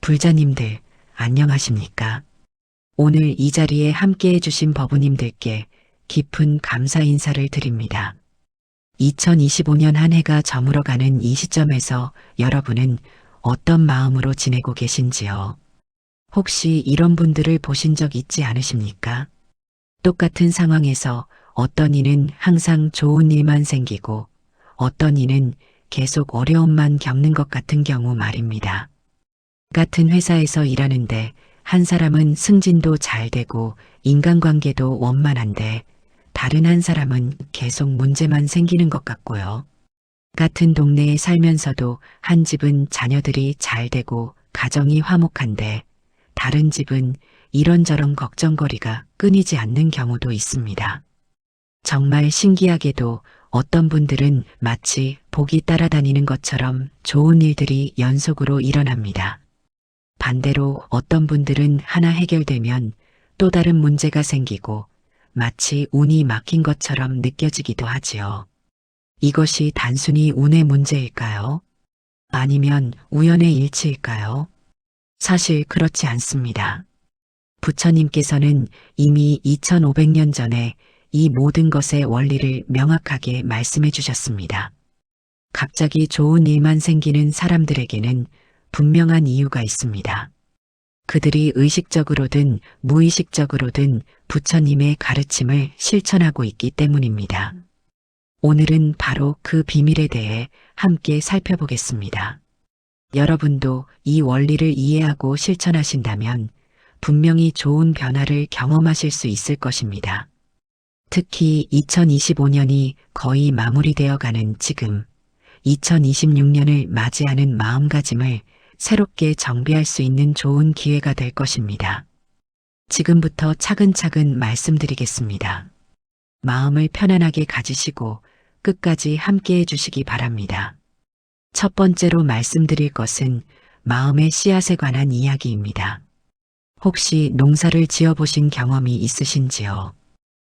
불자님들, 안녕하십니까? 오늘 이 자리에 함께 해주신 법우님들께 깊은 감사 인사를 드립니다. 2025년 한 해가 저물어가는 이 시점에서 여러분은 어떤 마음으로 지내고 계신지요? 혹시 이런 분들을 보신 적 있지 않으십니까? 똑같은 상황에서 어떤 이는 항상 좋은 일만 생기고 어떤 이는 계속 어려움만 겪는 것 같은 경우 말입니다. 같은 회사에서 일하는데 한 사람은 승진도 잘 되고 인간관계도 원만한데 다른 한 사람은 계속 문제만 생기는 것 같고요. 같은 동네에 살면서도 한 집은 자녀들이 잘 되고 가정이 화목한데 다른 집은 이런저런 걱정거리가 끊이지 않는 경우도 있습니다. 정말 신기하게도 어떤 분들은 마치 복이 따라다니는 것처럼 좋은 일들이 연속으로 일어납니다. 반대로 어떤 분들은 하나 해결되면 또 다른 문제가 생기고 마치 운이 막힌 것처럼 느껴지기도 하지요. 이것이 단순히 운의 문제일까요? 아니면 우연의 일치일까요? 사실 그렇지 않습니다. 부처님께서는 이미 2500년 전에 이 모든 것의 원리를 명확하게 말씀해 주셨습니다. 갑자기 좋은 일만 생기는 사람들에게는 분명한 이유가 있습니다. 그들이 의식적으로든 무의식적으로든 부처님의 가르침을 실천하고 있기 때문입니다. 오늘은 바로 그 비밀에 대해 함께 살펴보겠습니다. 여러분도 이 원리를 이해하고 실천하신다면 분명히 좋은 변화를 경험하실 수 있을 것입니다. 특히 2025년이 거의 마무리되어 가는 지금 2026년을 맞이하는 마음가짐을 새롭게 정비할 수 있는 좋은 기회가 될 것입니다. 지금부터 차근차근 말씀드리겠습니다. 마음을 편안하게 가지시고 끝까지 함께 해주시기 바랍니다. 첫 번째로 말씀드릴 것은 마음의 씨앗에 관한 이야기입니다. 혹시 농사를 지어보신 경험이 있으신지요?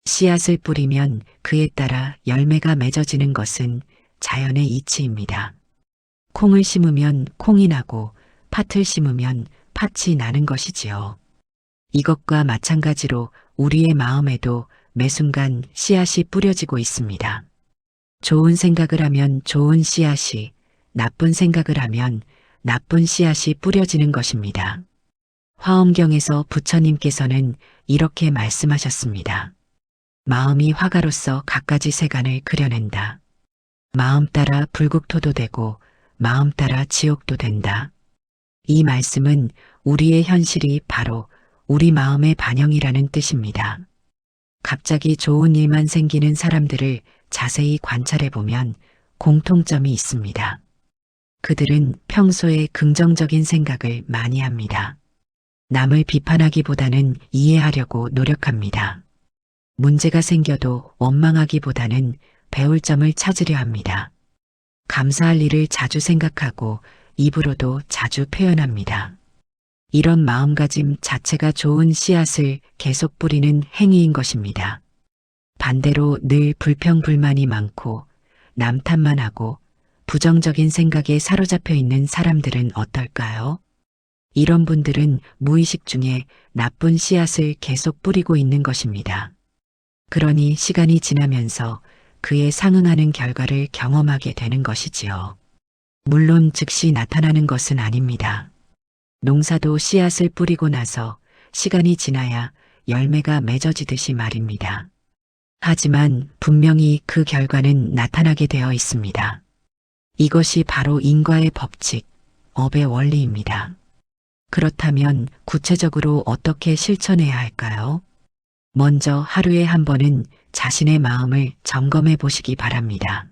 씨앗을 뿌리면 그에 따라 열매가 맺어지는 것은 자연의 이치입니다. 콩을 심으면 콩이 나고 팥을 심으면 팥이 나는 것이지요. 이것과 마찬가지로 우리의 마음에도 매 순간 씨앗이 뿌려지고 있습니다. 좋은 생각을 하면 좋은 씨앗이, 나쁜 생각을 하면 나쁜 씨앗이 뿌려지는 것입니다. 화엄경에서 부처님께서는 이렇게 말씀하셨습니다. 마음이 화가로서 갖가지 세간을 그려낸다. 마음 따라 불국토도 되고 마음 따라 지옥도 된다. 이 말씀은 우리의 현실이 바로 우리 마음의 반영이라는 뜻입니다. 갑자기 좋은 일만 생기는 사람들을 자세히 관찰해 보면 공통점이 있습니다. 그들은 평소에 긍정적인 생각을 많이 합니다. 남을 비판하기보다는 이해하려고 노력합니다. 문제가 생겨도 원망하기보다는 배울 점을 찾으려 합니다. 감사할 일을 자주 생각하고 입으로도 자주 표현합니다. 이런 마음가짐 자체가 좋은 씨앗을 계속 뿌리는 행위인 것입니다. 반대로 늘 불평불만이 많고 남 탓만 하고 부정적인 생각에 사로잡혀 있는 사람들은 어떨까요? 이런 분들은 무의식 중에 나쁜 씨앗을 계속 뿌리고 있는 것입니다. 그러니 시간이 지나면서 그에 상응하는 결과를 경험하게 되는 것이지요. 물론 즉시 나타나는 것은 아닙니다. 농사도 씨앗을 뿌리고 나서 시간이 지나야 열매가 맺어지듯이 말입니다. 하지만 분명히 그 결과는 나타나게 되어 있습니다. 이것이 바로 인과의 법칙, 업의 원리입니다. 그렇다면 구체적으로 어떻게 실천해야 할까요? 먼저 하루에 한 번은 자신의 마음을 점검해 보시기 바랍니다.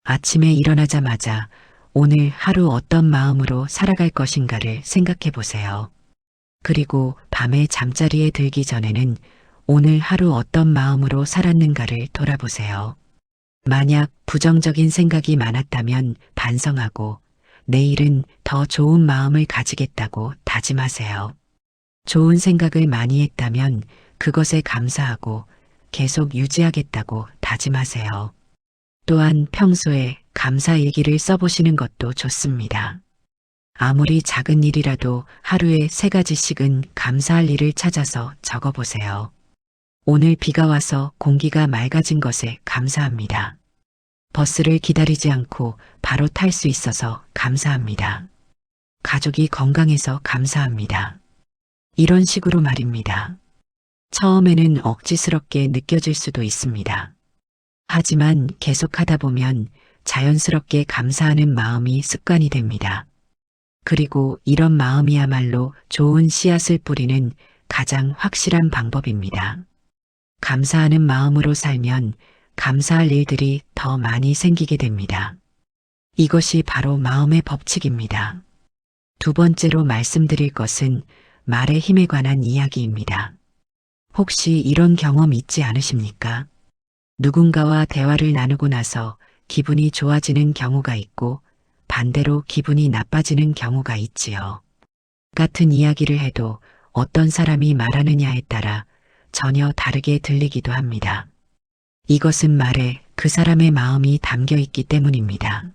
아침에 일어나자마자 오늘 하루 어떤 마음으로 살아갈 것인가를 생각해 보세요. 그리고 밤에 잠자리에 들기 전에는 오늘 하루 어떤 마음으로 살았는가를 돌아보세요. 만약 부정적인 생각이 많았다면 반성하고 내일은 더 좋은 마음을 가지겠다고 다짐하세요. 좋은 생각을 많이 했다면 그것에 감사하고 계속 유지하겠다고 다짐하세요. 또한 평소에 감사 일기를 써보시는 것도 좋습니다. 아무리 작은 일이라도 하루에 3가지씩은 감사할 일을 찾아서 적어보세요. 오늘 비가 와서 공기가 맑아진 것에 감사합니다. 버스를 기다리지 않고 바로 탈 수 있어서 감사합니다. 가족이 건강해서 감사합니다. 이런 식으로 말입니다. 처음에는 억지스럽게 느껴질 수도 있습니다. 하지만 계속하다 보면 자연스럽게 감사하는 마음이 습관이 됩니다. 그리고 이런 마음이야말로 좋은 씨앗을 뿌리는 가장 확실한 방법입니다. 감사하는 마음으로 살면 감사할 일들이 더 많이 생기게 됩니다. 이것이 바로 마음의 법칙입니다. 두 번째로 말씀드릴 것은 말의 힘에 관한 이야기입니다. 혹시 이런 경험 있지 않으십니까? 누군가와 대화를 나누고 나서 기분이 좋아지는 경우가 있고 반대로 기분이 나빠지는 경우가 있지요. 같은 이야기를 해도 어떤 사람이 말하느냐에 따라 전혀 다르게 들리기도 합니다. 이것은 말에 그 사람의 마음이 담겨 있기 때문입니다.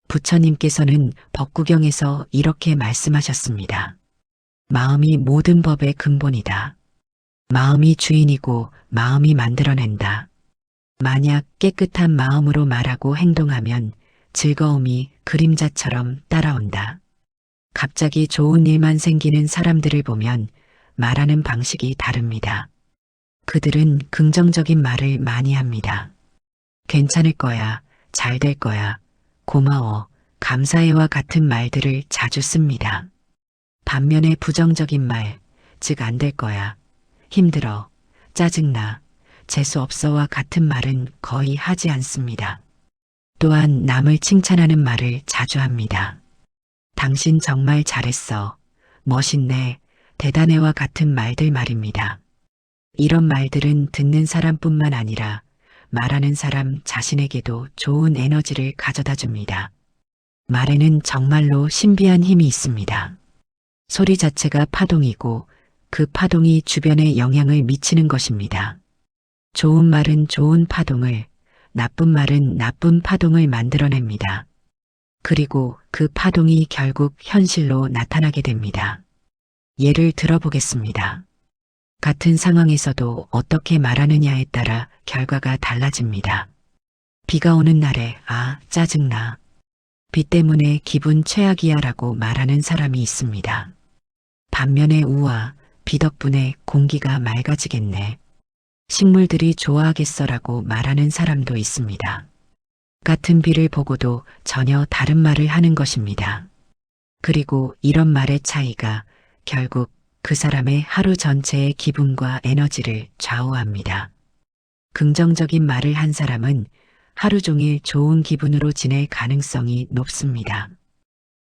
부처님께서는 법구경에서 이렇게 말씀하셨습니다. 마음이 모든 법의 근본이다. 마음이 주인이고 마음이 만들어낸다. 만약 깨끗한 마음으로 말하고 행동하면 즐거움이 그림자처럼 따라온다. 갑자기 좋은 일만 생기는 사람들을 보면 말하는 방식이 다릅니다. 그들은 긍정적인 말을 많이 합니다. 괜찮을 거야, 잘 될 거야, 고마워, 감사해와 같은 말들을 자주 씁니다. 반면에 부정적인 말, 즉 안 될 거야, 힘들어, 짜증나, 재수 없어와 같은 말은 거의 하지 않습니다. 또한 남을 칭찬하는 말을 자주 합니다. 당신 정말 잘했어, 멋있네, 대단해와 같은 말들 말입니다. 이런 말들은 듣는 사람뿐만 아니라 말하는 사람 자신에게도 좋은 에너지를 가져다 줍니다. 말에는 정말로 신비한 힘이 있습니다. 소리 자체가 파동이고 그 파동이 주변에 영향을 미치는 것입니다. 좋은 말은 좋은 파동을, 나쁜 말은 나쁜 파동을 만들어냅니다. 그리고 그 파동이 결국 현실로 나타나게 됩니다. 예를 들어보겠습니다. 같은 상황에서도 어떻게 말하느냐에 따라 결과가 달라집니다. 비가 오는 날에 짜증나. 비 때문에 기분 최악이야 라고 말하는 사람이 있습니다. 반면에 비 덕분에 공기가 맑아지겠네. 식물들이 좋아하겠어 라고 말하는 사람도 있습니다. 같은 비를 보고도 전혀 다른 말을 하는 것입니다. 그리고 이런 말의 차이가 결국 그 사람의 하루 전체의 기분과 에너지를 좌우합니다. 긍정적인 말을 한 사람은 하루 종일 좋은 기분으로 지낼 가능성이 높습니다.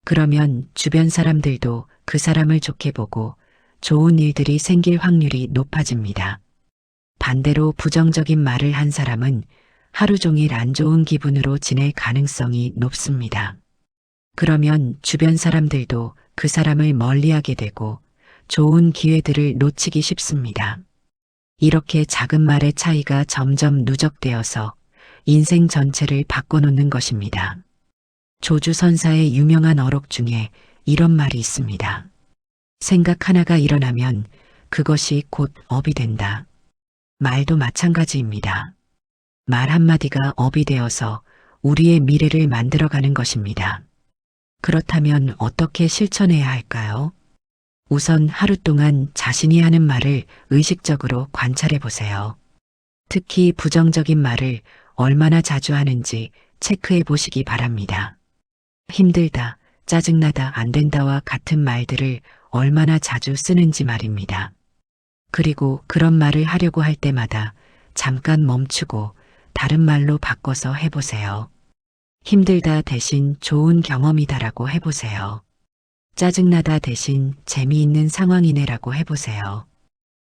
그러면 주변 사람들도 그 사람을 좋게 보고 좋은 일들이 생길 확률이 높아집니다. 반대로 부정적인 말을 한 사람은 하루 종일 안 좋은 기분으로 지낼 가능성이 높습니다. 그러면 주변 사람들도 그 사람을 멀리하게 되고 좋은 기회들을 놓치기 쉽습니다. 이렇게 작은 말의 차이가 점점 누적되어서 인생 전체를 바꿔놓는 것입니다. 조주선사의 유명한 어록 중에 이런 말이 있습니다. 생각 하나가 일어나면 그것이 곧 업이 된다. 말도 마찬가지입니다. 말 한마디가 업이 되어서 우리의 미래를 만들어가는 것입니다. 그렇다면 어떻게 실천해야 할까요? 우선 하루 동안 자신이 하는 말을 의식적으로 관찰해 보세요. 특히 부정적인 말을 얼마나 자주 하는지 체크해 보시기 바랍니다. 힘들다, 짜증나다, 안 된다와 같은 말들을 얼마나 자주 쓰는지 말입니다. 그리고 그런 말을 하려고 할 때마다 잠깐 멈추고 다른 말로 바꿔서 해보세요. 힘들다 대신 좋은 경험이다라고 해보세요. 짜증나다 대신 재미있는 상황이네라고 해보세요.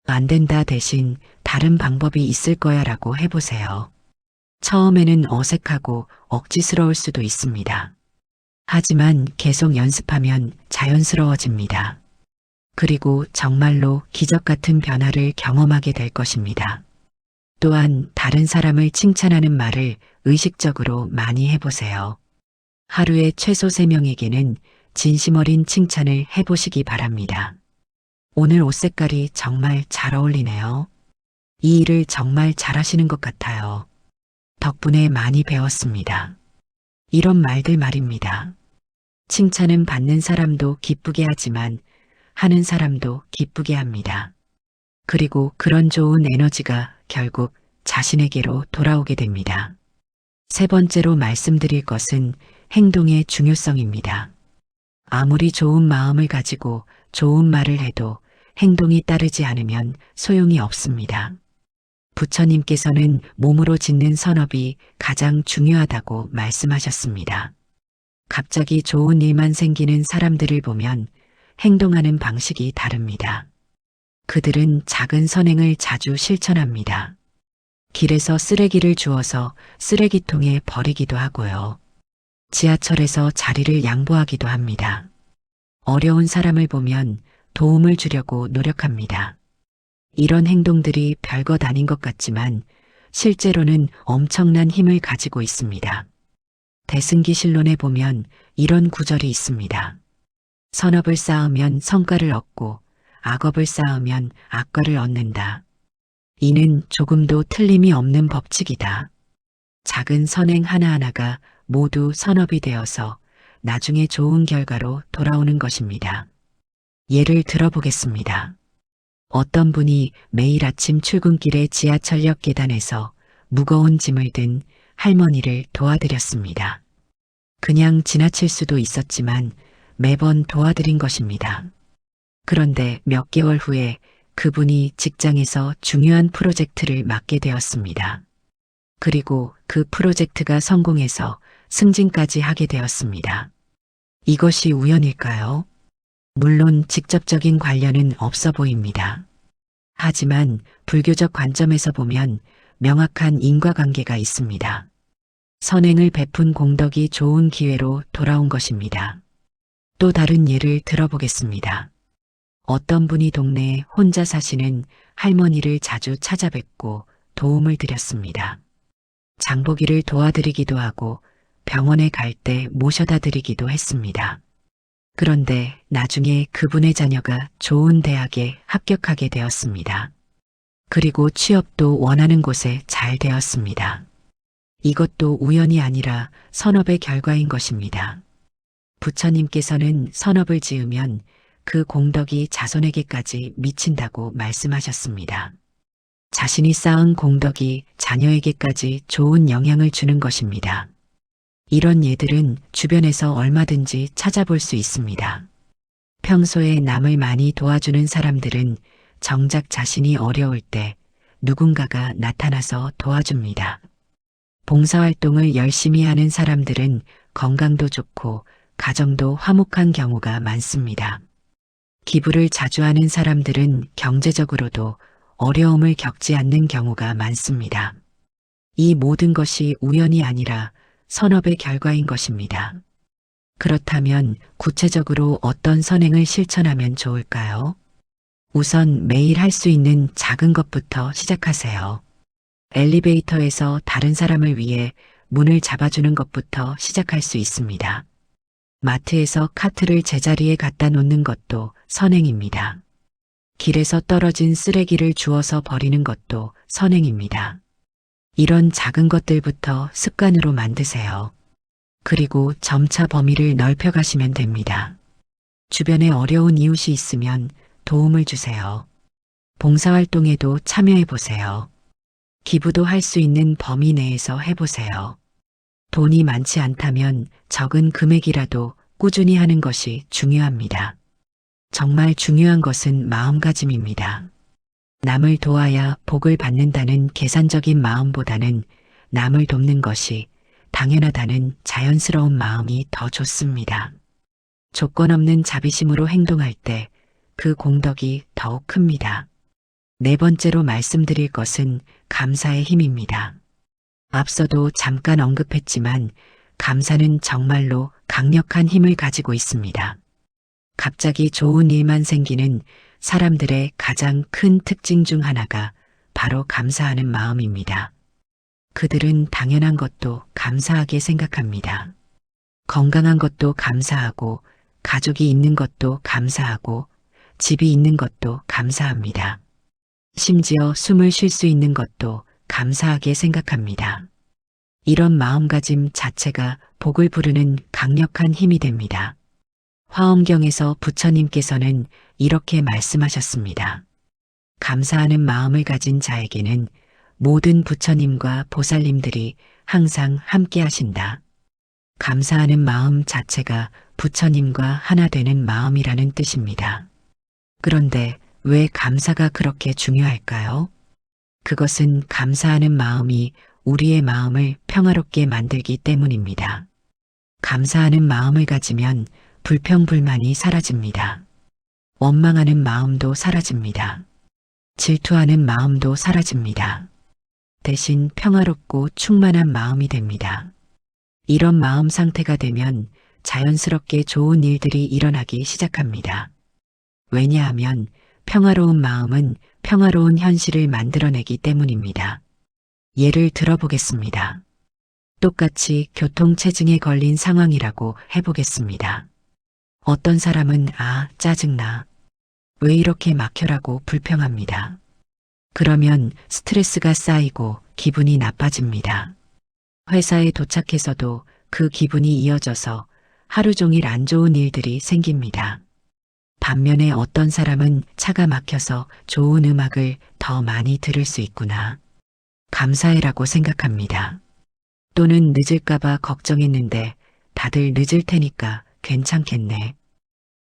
안 된다 대신 다른 방법이 있을 거야 라고 해보세요. 처음에는 어색하고 억지스러울 수도 있습니다. 하지만 계속 연습하면 자연스러워집니다. 그리고 정말로 기적 같은 변화를 경험하게 될 것입니다. 또한 다른 사람을 칭찬하는 말을 의식적으로 많이 해보세요. 하루에 최소 3명에게는 진심 어린 칭찬을 해보시기 바랍니다. 오늘 옷 색깔이 정말 잘 어울리네요. 이 일을 정말 잘하시는 것 같아요. 덕분에 많이 배웠습니다. 이런 말들 말입니다. 칭찬은 받는 사람도 기쁘게 하지만 하는 사람도 기쁘게 합니다. 그리고 그런 좋은 에너지가 결국 자신에게로 돌아오게 됩니다. 세 번째로 말씀드릴 것은 행동의 중요성입니다. 아무리 좋은 마음을 가지고 좋은 말을 해도 행동이 따르지 않으면 소용이 없습니다. 부처님께서는 몸으로 짓는 선업이 가장 중요하다고 말씀하셨습니다. 갑자기 좋은 일만 생기는 사람들을 보면 행동하는 방식이 다릅니다. 그들은 작은 선행을 자주 실천합니다. 길에서 쓰레기를 주워서 쓰레기통에 버리기도 하고요. 지하철에서 자리를 양보하기도 합니다. 어려운 사람을 보면 도움을 주려고 노력합니다. 이런 행동들이 별것 아닌 것 같지만 실제로는 엄청난 힘을 가지고 있습니다. 대승기실론에 보면 이런 구절이 있습니다. 선업을 쌓으면 성과를 얻고 악업을 쌓으면 악과를 얻는다. 이는 조금도 틀림이 없는 법칙이다. 작은 선행 하나하나가 모두 선업이 되어서 나중에 좋은 결과로 돌아오는 것입니다. 예를 들어보겠습니다. 어떤 분이 매일 아침 출근길에 지하철역 계단에서 무거운 짐을 든 할머니를 도와드렸습니다. 그냥 지나칠 수도 있었지만 매번 도와드린 것입니다. 그런데 몇 개월 후에 그분이 직장에서 중요한 프로젝트를 맡게 되었습니다. 그리고 그 프로젝트가 성공해서 승진까지 하게 되었습니다. 이것이 우연일까요? 물론 직접적인 관련은 없어 보입니다. 하지만 불교적 관점에서 보면 명확한 인과관계가 있습니다. 선행을 베푼 공덕이 좋은 기회로 돌아온 것입니다. 또 다른 예를 들어보겠습니다. 어떤 분이 동네에 혼자 사시는 할머니를 자주 찾아뵙고 도움을 드렸습니다. 장보기를 도와드리기도 하고 병원에 갈 때 모셔다 드리기도 했습니다. 그런데 나중에 그분의 자녀가 좋은 대학에 합격하게 되었습니다. 그리고 취업도 원하는 곳에 잘 되었습니다. 이것도 우연이 아니라 선업의 결과인 것입니다. 부처님께서는 선업을 지으면 그 공덕이 자손에게까지 미친다고 말씀하셨습니다. 자신이 쌓은 공덕이 자녀에게까지 좋은 영향을 주는 것입니다. 이런 예들은 주변에서 얼마든지 찾아볼 수 있습니다. 평소에 남을 많이 도와주는 사람들은 정작 자신이 어려울 때 누군가가 나타나서 도와줍니다. 봉사활동을 열심히 하는 사람들은 건강도 좋고 가정도 화목한 경우가 많습니다. 기부를 자주 하는 사람들은 경제적으로도 어려움을 겪지 않는 경우가 많습니다. 이 모든 것이 우연이 아니라 선업의 결과인 것입니다. 그렇다면 구체적으로 어떤 선행을 실천하면 좋을까요? 우선 매일 할 수 있는 작은 것부터 시작하세요. 엘리베이터에서 다른 사람을 위해 문을 잡아주는 것부터 시작할 수 있습니다. 마트에서 카트를 제자리에 갖다 놓는 것도 선행입니다. 길에서 떨어진 쓰레기를 주워서 버리는 것도 선행입니다. 이런 작은 것들부터 습관으로 만드세요. 그리고 점차 범위를 넓혀가시면 됩니다. 주변에 어려운 이웃이 있으면 도움을 주세요. 봉사활동에도 참여해보세요. 기부도 할 수 있는 범위 내에서 해보세요. 돈이 많지 않다면 적은 금액이라도 꾸준히 하는 것이 중요합니다. 정말 중요한 것은 마음가짐입니다. 남을 도와야 복을 받는다는 계산적인 마음보다는 남을 돕는 것이 당연하다는 자연스러운 마음이 더 좋습니다. 조건 없는 자비심으로 행동할 때 그 공덕이 더욱 큽니다. 네 번째로 말씀드릴 것은 감사의 힘입니다. 앞서도 잠깐 언급했지만 감사는 정말로 강력한 힘을 가지고 있습니다. 갑자기 좋은 일만 생기는 사람들의 가장 큰 특징 중 하나가 바로 감사하는 마음입니다. 그들은 당연한 것도 감사하게 생각합니다. 건강한 것도 감사하고 가족이 있는 것도 감사하고 집이 있는 것도 감사합니다. 심지어 숨을 쉴 수 있는 것도 감사하게 생각합니다. 이런 마음가짐 자체가 복을 부르는 강력한 힘이 됩니다. 화엄경에서 부처님께서는 이렇게 말씀하셨습니다. 감사하는 마음을 가진 자에게는 모든 부처님과 보살님들이 항상 함께 하신다. 감사하는 마음 자체가 부처님과 하나 되는 마음이라는 뜻입니다. 그런데 왜 감사가 그렇게 중요할까요? 그것은 감사하는 마음이 우리의 마음을 평화롭게 만들기 때문입니다. 감사하는 마음을 가지면 불평불만이 사라집니다. 원망하는 마음도 사라집니다. 질투하는 마음도 사라집니다. 대신 평화롭고 충만한 마음이 됩니다. 이런 마음 상태가 되면 자연스럽게 좋은 일들이 일어나기 시작합니다. 왜냐하면 평화로운 마음은 평화로운 현실을 만들어내기 때문입니다. 예를 들어보겠습니다. 똑같이 교통체증에 걸린 상황이라고 해보겠습니다. 어떤 사람은 짜증나. 왜 이렇게 막혀라고 불평합니다. 그러면 스트레스가 쌓이고 기분이 나빠집니다. 회사에 도착해서도 그 기분이 이어져서 하루 종일 안 좋은 일들이 생깁니다. 반면에 어떤 사람은 차가 막혀서 좋은 음악을 더 많이 들을 수 있구나. 감사해라고 생각합니다. 또는 늦을까봐 걱정했는데 다들 늦을 테니까 괜찮겠네.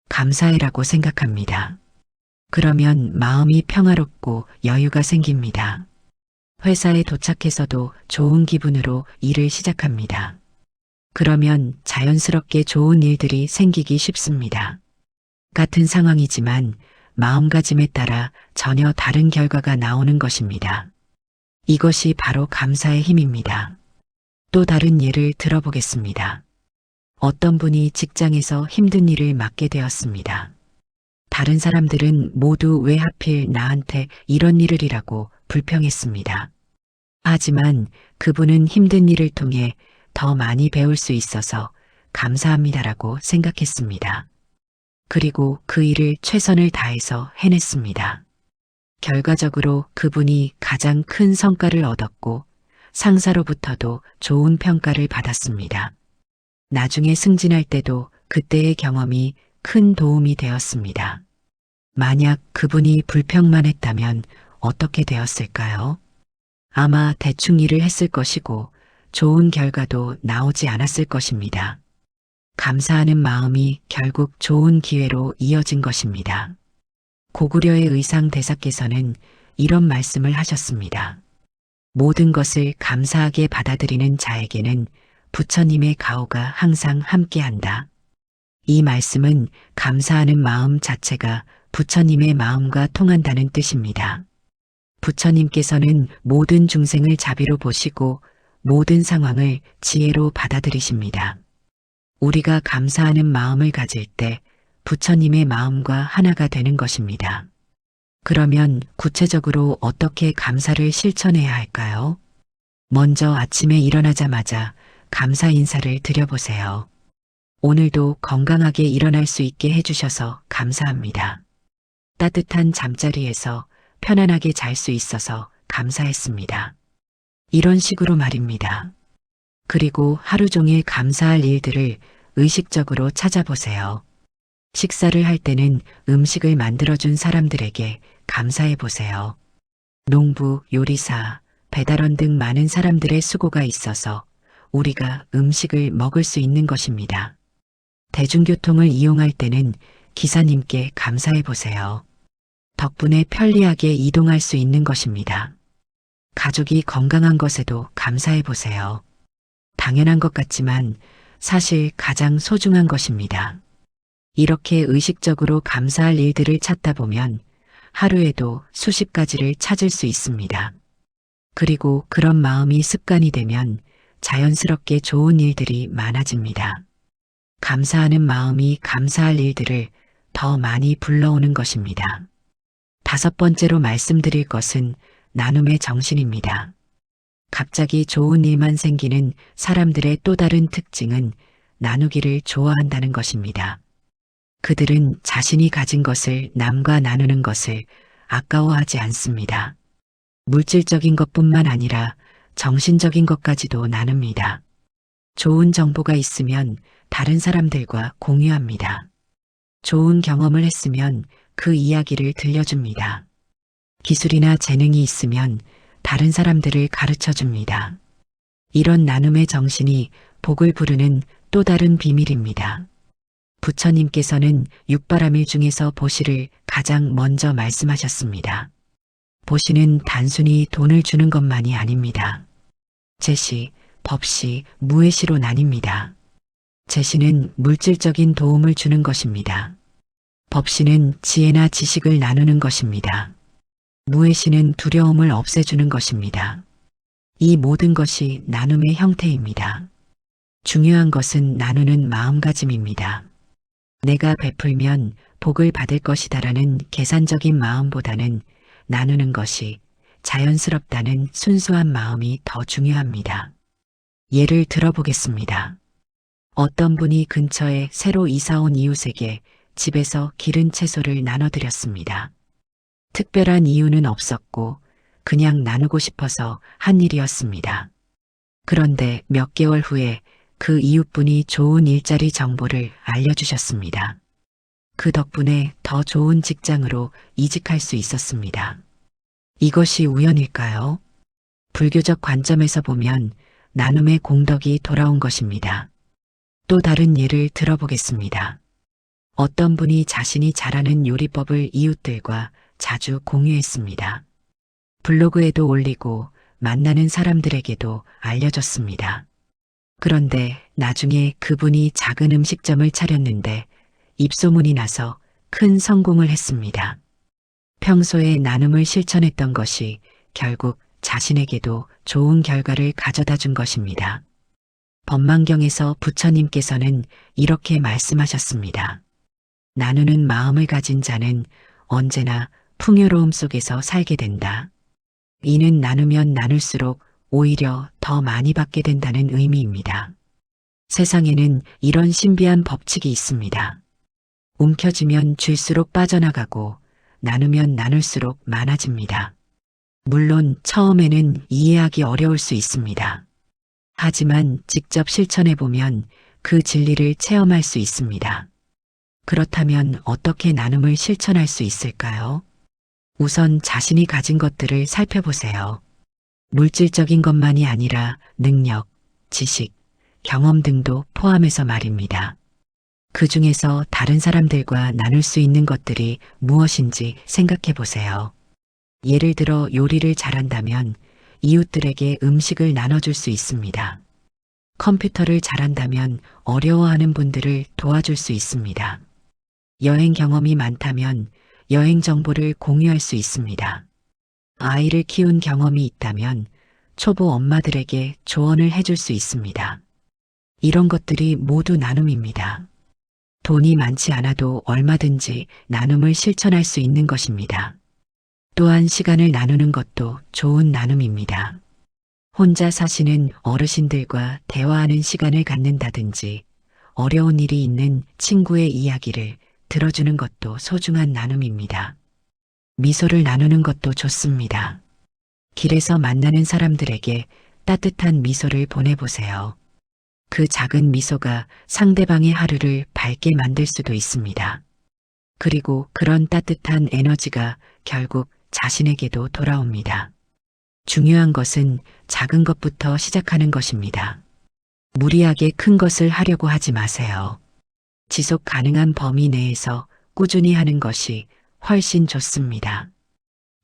감사해라고 생각합니다. 그러면 마음이 평화롭고 여유가 생깁니다. 회사에 도착해서도 좋은 기분으로 일을 시작합니다. 그러면 자연스럽게 좋은 일들이 생기기 쉽습니다. 같은 상황이지만 마음가짐에 따라 전혀 다른 결과가 나오는 것입니다. 이것이 바로 감사의 힘입니다. 또 다른 예를 들어보겠습니다. 어떤 분이 직장에서 힘든 일을 맡게 되었습니다. 다른 사람들은 모두 왜 하필 나한테 이런 일을 이라고 불평했습니다. 하지만 그분은 힘든 일을 통해 더 많이 배울 수 있어서 감사합니다라고 생각했습니다. 그리고 그 일을 최선을 다해서 해냈습니다. 결과적으로 그분이 가장 큰 성과를 얻었고 상사로부터도 좋은 평가를 받았습니다. 나중에 승진할 때도 그때의 경험이 큰 도움이 되었습니다. 만약 그분이 불평만 했다면 어떻게 되었을까요? 아마 대충 일을 했을 것이고 좋은 결과도 나오지 않았을 것입니다. 감사하는 마음이 결국 좋은 기회로 이어진 것입니다. 고구려의 의상 대사께서는 이런 말씀을 하셨습니다. 모든 것을 감사하게 받아들이는 자에게는 부처님의 가호가 항상 함께한다. 이 말씀은 감사하는 마음 자체가 부처님의 마음과 통한다는 뜻입니다. 부처님께서는 모든 중생을 자비로 보시고 모든 상황을 지혜로 받아들이십니다. 우리가 감사하는 마음을 가질 때 부처님의 마음과 하나가 되는 것입니다. 그러면 구체적으로 어떻게 감사를 실천해야 할까요? 먼저 아침에 일어나자마자 감사 인사를 드려보세요. 오늘도 건강하게 일어날 수 있게 해주셔서 감사합니다. 따뜻한 잠자리에서 편안하게 잘 수 있어서 감사했습니다. 이런 식으로 말입니다. 그리고 하루 종일 감사할 일들을 의식적으로 찾아보세요. 식사를 할 때는 음식을 만들어준 사람들에게 감사해 보세요. 농부, 요리사, 배달원 등 많은 사람들의 수고가 있어서 우리가 음식을 먹을 수 있는 것입니다. 대중교통을 이용할 때는 기사님께 감사해 보세요. 덕분에 편리하게 이동할 수 있는 것입니다. 가족이 건강한 것에도 감사해 보세요. 당연한 것 같지만 사실 가장 소중한 것입니다. 이렇게 의식적으로 감사할 일들을 찾다 보면 하루에도 수십 가지를 찾을 수 있습니다. 그리고 그런 마음이 습관이 되면 자연스럽게 좋은 일들이 많아집니다. 감사하는 마음이 감사할 일들을 더 많이 불러오는 것입니다. 5번째로 말씀드릴 것은 나눔의 정신입니다. 갑자기 좋은 일만 생기는 사람들의 또 다른 특징은 나누기를 좋아한다는 것입니다. 그들은 자신이 가진 것을 남과 나누는 것을 아까워하지 않습니다. 물질적인 것뿐만 아니라 정신적인 것까지도 나눕니다. 좋은 정보가 있으면 다른 사람들과 공유합니다. 좋은 경험을 했으면 그 이야기를 들려줍니다. 기술이나 재능이 있으면 다른 사람들을 가르쳐 줍니다. 이런 나눔의 정신이 복을 부르는 또 다른 비밀입니다. 부처님께서는 육바라밀 중에서 보시를 가장 먼저 말씀하셨습니다. 보시는 단순히 돈을 주는 것만이 아닙니다. 제시, 법시, 무예시로 나뉩니다. 제시는 물질적인 도움을 주는 것입니다. 법시는 지혜나 지식을 나누는 것입니다. 무예시는 두려움을 없애주는 것입니다. 이 모든 것이 나눔의 형태입니다. 중요한 것은 나누는 마음가짐입니다. 내가 베풀면 복을 받을 것이다라는 계산적인 마음보다는 나누는 것이 자연스럽다는 순수한 마음이 더 중요합니다. 예를 들어보겠습니다. 어떤 분이 근처에 새로 이사온 이웃에게 집에서 기른 채소를 나눠드렸습니다. 특별한 이유는 없었고 그냥 나누고 싶어서 한 일이었습니다. 그런데 몇 개월 후에 그 이웃분이 좋은 일자리 정보를 알려주셨습니다. 그 덕분에 더 좋은 직장으로 이직할 수 있었습니다. 이것이 우연일까요? 불교적 관점에서 보면 나눔의 공덕이 돌아온 것입니다. 또 다른 예를 들어보겠습니다. 어떤 분이 자신이 잘하는 요리법을 이웃들과 자주 공유했습니다. 블로그에도 올리고 만나는 사람들에게도 알려줬습니다. 그런데 나중에 그분이 작은 음식점을 차렸는데 입소문이 나서 큰 성공을 했습니다. 평소에 나눔을 실천했던 것이 결국 자신에게도 좋은 결과를 가져다 준 것입니다. 법망경에서 부처님께서는 이렇게 말씀하셨습니다. 나누는 마음을 가진 자는 언제나 풍요로움 속에서 살게 된다. 이는 나누면 나눌수록 오히려 더 많이 받게 된다는 의미입니다. 세상에는 이런 신비한 법칙이 있습니다. 움켜쥐면 줄수록 빠져나가고 나누면 나눌수록 많아집니다. 물론 처음에는 이해하기 어려울 수 있습니다. 하지만 직접 실천해보면 그 진리를 체험할 수 있습니다. 그렇다면 어떻게 나눔을 실천할 수 있을까요? 우선 자신이 가진 것들을 살펴보세요. 물질적인 것만이 아니라 능력, 지식, 경험 등도 포함해서 말입니다. 그 중에서 다른 사람들과 나눌 수 있는 것들이 무엇인지 생각해 보세요. 예를 들어 요리를 잘한다면 이웃들에게 음식을 나눠줄 수 있습니다. 컴퓨터를 잘한다면 어려워하는 분들을 도와줄 수 있습니다. 여행 경험이 많다면 여행 정보를 공유할 수 있습니다. 아이를 키운 경험이 있다면 초보 엄마들에게 조언을 해줄 수 있습니다. 이런 것들이 모두 나눔입니다. 돈이 많지 않아도 얼마든지 나눔을 실천할 수 있는 것입니다. 또한 시간을 나누는 것도 좋은 나눔입니다. 혼자 사시는 어르신들과 대화하는 시간을 갖는다든지 어려운 일이 있는 친구의 이야기를 들어주는 것도 소중한 나눔입니다. 미소를 나누는 것도 좋습니다. 길에서 만나는 사람들에게 따뜻한 미소를 보내보세요. 그 작은 미소가 상대방의 하루를 밝게 만들 수도 있습니다. 그리고 그런 따뜻한 에너지가 결국 자신에게도 돌아옵니다. 중요한 것은 작은 것부터 시작하는 것입니다. 무리하게 큰 것을 하려고 하지 마세요. 지속 가능한 범위 내에서 꾸준히 하는 것이 훨씬 좋습니다.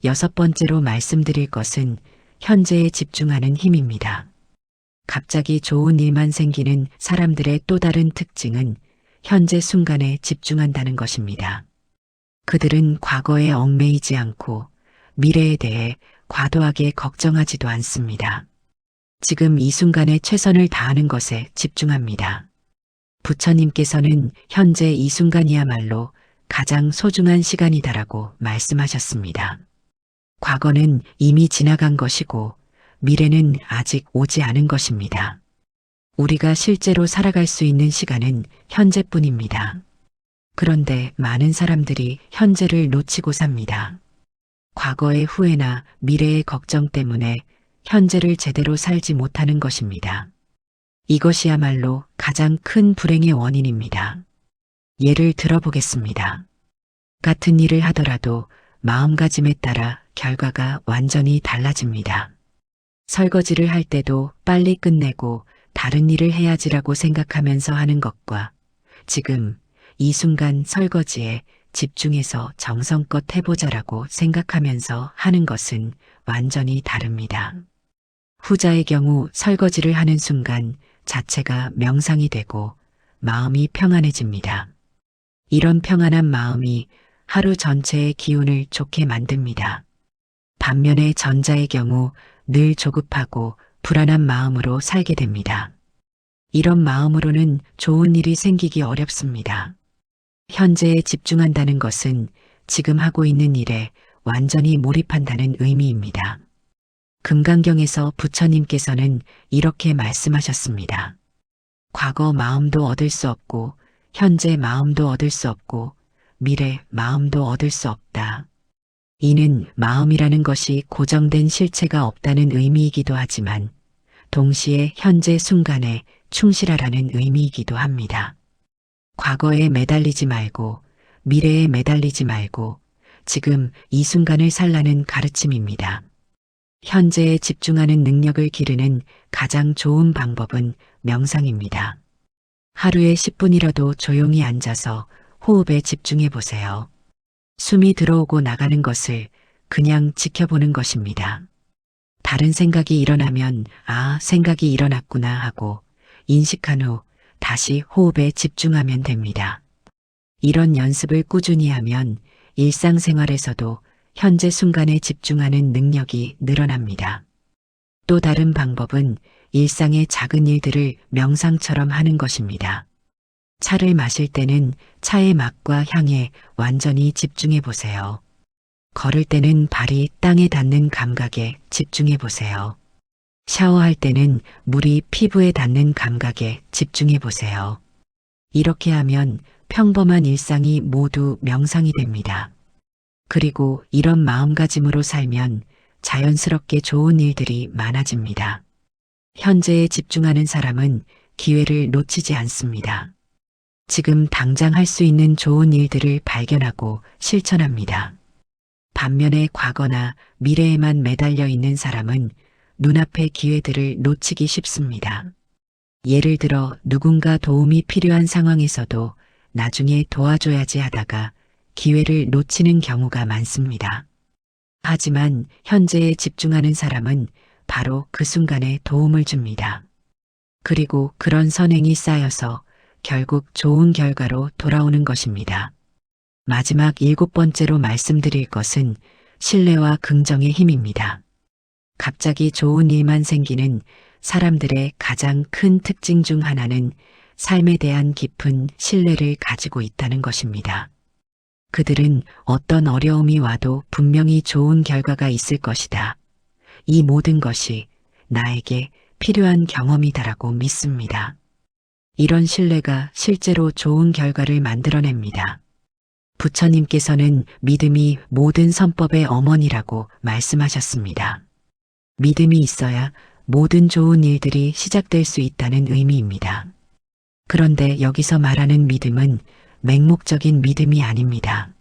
6번째로 말씀드릴 것은 현재에 집중하는 힘입니다. 갑자기 좋은 일만 생기는 사람들의 또 다른 특징은 현재 순간에 집중한다는 것입니다. 그들은 과거에 얽매이지 않고 미래에 대해 과도하게 걱정하지도 않습니다. 지금 이 순간에 최선을 다하는 것에 집중합니다. 부처님께서는 현재 이 순간이야말로 가장 소중한 시간이다라고 말씀하셨습니다. 과거는 이미 지나간 것이고 미래는 아직 오지 않은 것입니다. 우리가 실제로 살아갈 수 있는 시간은 현재뿐입니다. 그런데 많은 사람들이 현재를 놓치고 삽니다. 과거의 후회나 미래의 걱정 때문에 현재를 제대로 살지 못하는 것입니다. 이것이야말로 가장 큰 불행의 원인입니다. 예를 들어보겠습니다. 같은 일을 하더라도 마음가짐에 따라 결과가 완전히 달라집니다. 설거지를 할 때도 빨리 끝내고 다른 일을 해야지라고 생각하면서 하는 것과 지금 이 순간 설거지에 집중해서 정성껏 해보자라고 생각하면서 하는 것은 완전히 다릅니다. 후자의 경우 설거지를 하는 순간 자체가 명상이 되고 마음이 평안해집니다. 이런 평안한 마음이 하루 전체의 기운을 좋게 만듭니다. 반면에 전자의 경우 늘 조급하고 불안한 마음으로 살게 됩니다. 이런 마음으로는 좋은 일이 생기기 어렵습니다. 현재에 집중한다는 것은 지금 하고 있는 일에 완전히 몰입한다는 의미입니다. 금강경에서 부처님께서는 이렇게 말씀하셨습니다. 과거 마음도 얻을 수 없고 현재 마음도 얻을 수 없고 미래 마음도 얻을 수 없다. 이는 마음이라는 것이 고정된 실체가 없다는 의미이기도 하지만 동시에 현재 순간에 충실하라는 의미이기도 합니다. 과거에 매달리지 말고 미래에 매달리지 말고 지금 이 순간을 살라는 가르침입니다. 현재에 집중하는 능력을 기르는 가장 좋은 방법은 명상입니다. 하루에 10분이라도 조용히 앉아서 호흡에 집중해 보세요. 숨이 들어오고 나가는 것을 그냥 지켜보는 것입니다. 다른 생각이 일어나면 생각이 일어났구나 하고 인식한 후 다시 호흡에 집중하면 됩니다. 이런 연습을 꾸준히 하면 일상생활에서도 현재 순간에 집중하는 능력이 늘어납니다. 또 다른 방법은 일상의 작은 일들을 명상처럼 하는 것입니다. 차를 마실 때는 차의 맛과 향에 완전히 집중해 보세요. 걸을 때는 발이 땅에 닿는 감각에 집중해 보세요. 샤워할 때는 물이 피부에 닿는 감각에 집중해 보세요. 이렇게 하면 평범한 일상이 모두 명상이 됩니다. 그리고 이런 마음가짐으로 살면 자연스럽게 좋은 일들이 많아집니다. 현재에 집중하는 사람은 기회를 놓치지 않습니다. 지금 당장 할 수 있는 좋은 일들을 발견하고 실천합니다. 반면에 과거나 미래에만 매달려 있는 사람은 눈앞의 기회들을 놓치기 쉽습니다. 예를 들어 누군가 도움이 필요한 상황에서도 나중에 도와줘야지 하다가 기회를 놓치는 경우가 많습니다. 하지만 현재에 집중하는 사람은 바로 그 순간에 도움을 줍니다. 그리고 그런 선행이 쌓여서 결국 좋은 결과로 돌아오는 것입니다. 마지막 7번째로 말씀드릴 것은 신뢰와 긍정의 힘입니다. 갑자기 좋은 일만 생기는 사람들의 가장 큰 특징 중 하나는 삶에 대한 깊은 신뢰를 가지고 있다는 것입니다. 그들은 어떤 어려움이 와도 분명히 좋은 결과가 있을 것이다. 이 모든 것이 나에게 필요한 경험이다라고 믿습니다. 이런 신뢰가 실제로 좋은 결과를 만들어냅니다. 부처님께서는 믿음이 모든 선법의 어머니라고 말씀하셨습니다. 믿음이 있어야 모든 좋은 일들이 시작될 수 있다는 의미입니다. 그런데 여기서 말하는 믿음은 맹목적인 믿음이 아닙니다.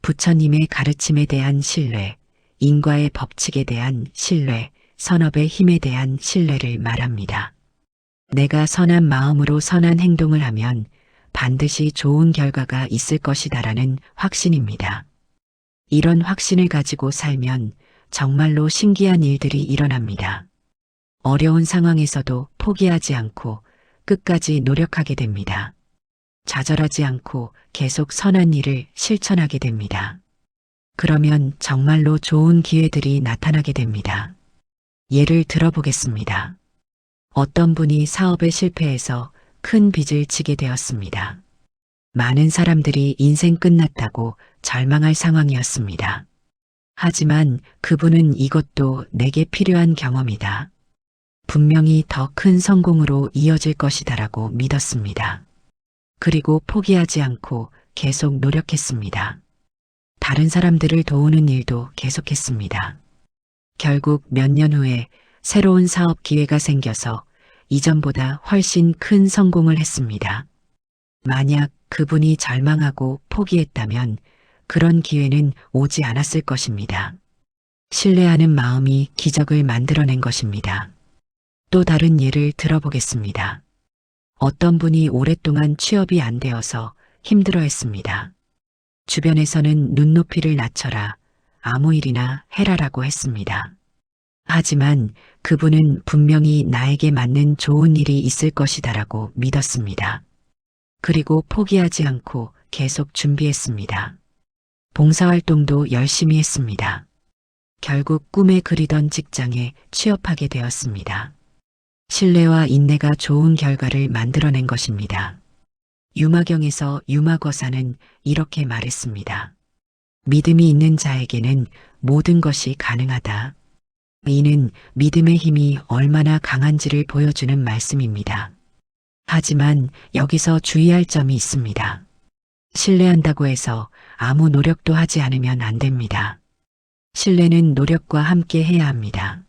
부처님의 가르침에 대한 신뢰, 인과의 법칙에 대한 신뢰, 선업의 힘에 대한 신뢰를 말합니다. 내가 선한 마음으로 선한 행동을 하면 반드시 좋은 결과가 있을 것이다라는 확신입니다. 이런 확신을 가지고 살면 정말로 신기한 일들이 일어납니다. 어려운 상황에서도 포기하지 않고 끝까지 노력하게 됩니다. 좌절하지 않고 계속 선한 일을 실천하게 됩니다. 그러면 정말로 좋은 기회들이 나타나게 됩니다. 예를 들어보겠습니다. 어떤 분이 사업에 실패해서 큰 빚을 지게 되었습니다. 많은 사람들이 인생 끝났다고 절망할 상황이었습니다. 하지만 그분은 이것도 내게 필요한 경험이다. 분명히 더 큰 성공으로 이어질 것이다라고 믿었습니다. 그리고 포기하지 않고 계속 노력했습니다. 다른 사람들을 도우는 일도 계속했습니다. 결국 몇 년 후에 새로운 사업 기회가 생겨서 이전보다 훨씬 큰 성공을 했습니다. 만약 그분이 절망하고 포기했다면 그런 기회는 오지 않았을 것입니다. 신뢰하는 마음이 기적을 만들어낸 것입니다. 또 다른 예를 들어보겠습니다. 어떤 분이 오랫동안 취업이 안 되어서 힘들어했습니다. 주변에서는 눈높이를 낮춰라, 아무 일이나 해라라고 했습니다. 하지만 그분은 분명히 나에게 맞는 좋은 일이 있을 것이다라고 믿었습니다. 그리고 포기하지 않고 계속 준비했습니다. 봉사활동도 열심히 했습니다. 결국 꿈에 그리던 직장에 취업하게 되었습니다. 신뢰와 인내가 좋은 결과를 만들어낸 것입니다. 유마경에서 유마거사는 이렇게 말했습니다. 믿음이 있는 자에게는 모든 것이 가능하다. 이는 믿음의 힘이 얼마나 강한지를 보여주는 말씀입니다. 하지만 여기서 주의할 점이 있습니다. 신뢰한다고 해서 아무 노력도 하지 않으면 안 됩니다. 신뢰는 노력과 함께 해야 합니다.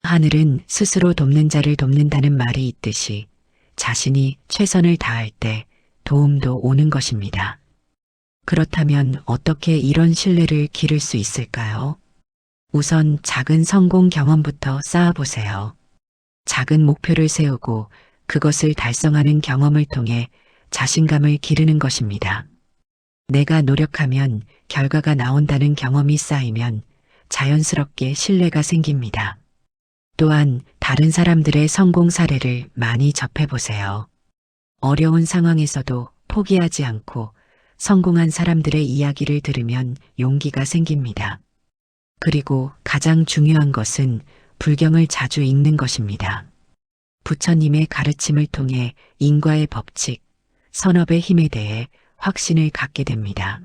하늘은 스스로 돕는 자를 돕는다는 말이 있듯이 자신이 최선을 다할 때 도움도 오는 것입니다. 그렇다면 어떻게 이런 신뢰를 기를 수 있을까요? 우선 작은 성공 경험부터 쌓아보세요. 작은 목표를 세우고 그것을 달성하는 경험을 통해 자신감을 기르는 것입니다. 내가 노력하면 결과가 나온다는 경험이 쌓이면 자연스럽게 신뢰가 생깁니다. 또한 다른 사람들의 성공 사례를 많이 접해보세요. 어려운 상황에서도 포기하지 않고 성공한 사람들의 이야기를 들으면 용기가 생깁니다. 그리고 가장 중요한 것은 불경을 자주 읽는 것입니다. 부처님의 가르침을 통해 인과의 법칙, 선업의 힘에 대해 확신을 갖게 됩니다.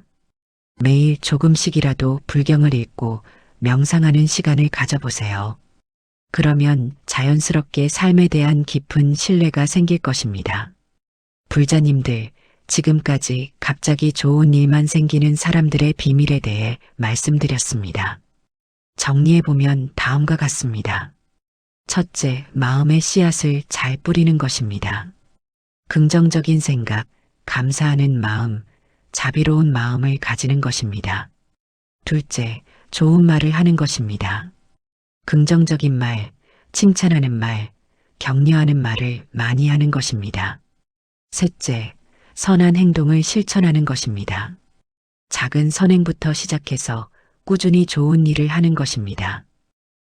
매일 조금씩이라도 불경을 읽고 명상하는 시간을 가져보세요. 그러면 자연스럽게 삶에 대한 깊은 신뢰가 생길 것입니다. 불자님들, 지금까지 갑자기 좋은 일만 생기는 사람들의 비밀에 대해 말씀드렸습니다. 정리해보면 다음과 같습니다. 첫째, 마음의 씨앗을 잘 뿌리는 것입니다. 긍정적인 생각, 감사하는 마음, 자비로운 마음을 가지는 것입니다. 둘째, 좋은 말을 하는 것입니다. 긍정적인 말, 칭찬하는 말, 격려하는 말을 많이 하는 것입니다. 셋째, 선한 행동을 실천하는 것입니다. 작은 선행부터 시작해서 꾸준히 좋은 일을 하는 것입니다.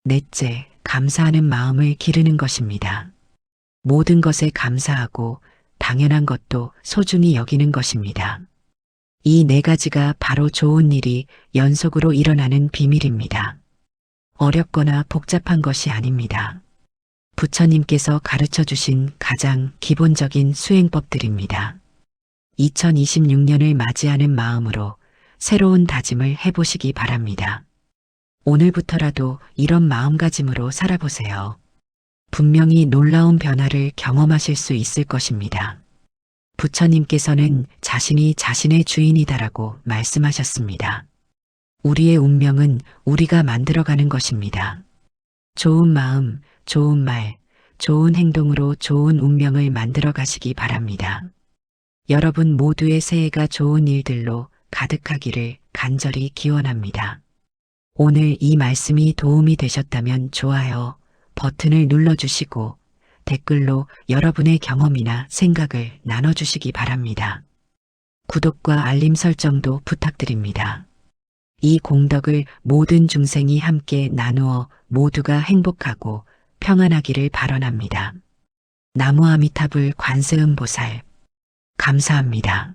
넷째, 감사하는 마음을 기르는 것입니다. 모든 것에 감사하고 당연한 것도 소중히 여기는 것입니다. 이 네 가지가 바로 좋은 일이 연속으로 일어나는 비밀입니다. 어렵거나 복잡한 것이 아닙니다. 부처님께서 가르쳐 주신 가장 기본적인 수행법들입니다. 2026년을 맞이하는 마음으로 새로운 다짐을 해보시기 바랍니다. 오늘부터라도 이런 마음가짐으로 살아보세요. 분명히 놀라운 변화를 경험하실 수 있을 것입니다. 부처님께서는 자신이 자신의 주인이다라고 말씀하셨습니다. 우리의 운명은 우리가 만들어가는 것입니다. 좋은 마음, 좋은 말, 좋은 행동으로 좋은 운명을 만들어 가시기 바랍니다. 여러분 모두의 새해가 좋은 일들로 가득하기를 간절히 기원합니다. 오늘 이 말씀이 도움이 되셨다면 좋아요 버튼을 눌러주시고 댓글로 여러분의 경험이나 생각을 나눠주시기 바랍니다. 구독과 알림 설정도 부탁드립니다. 이 공덕을 모든 중생이 함께 나누어 모두가 행복하고 평안하기를 발언합니다. 나무 아미타불 관세음보살 감사합니다.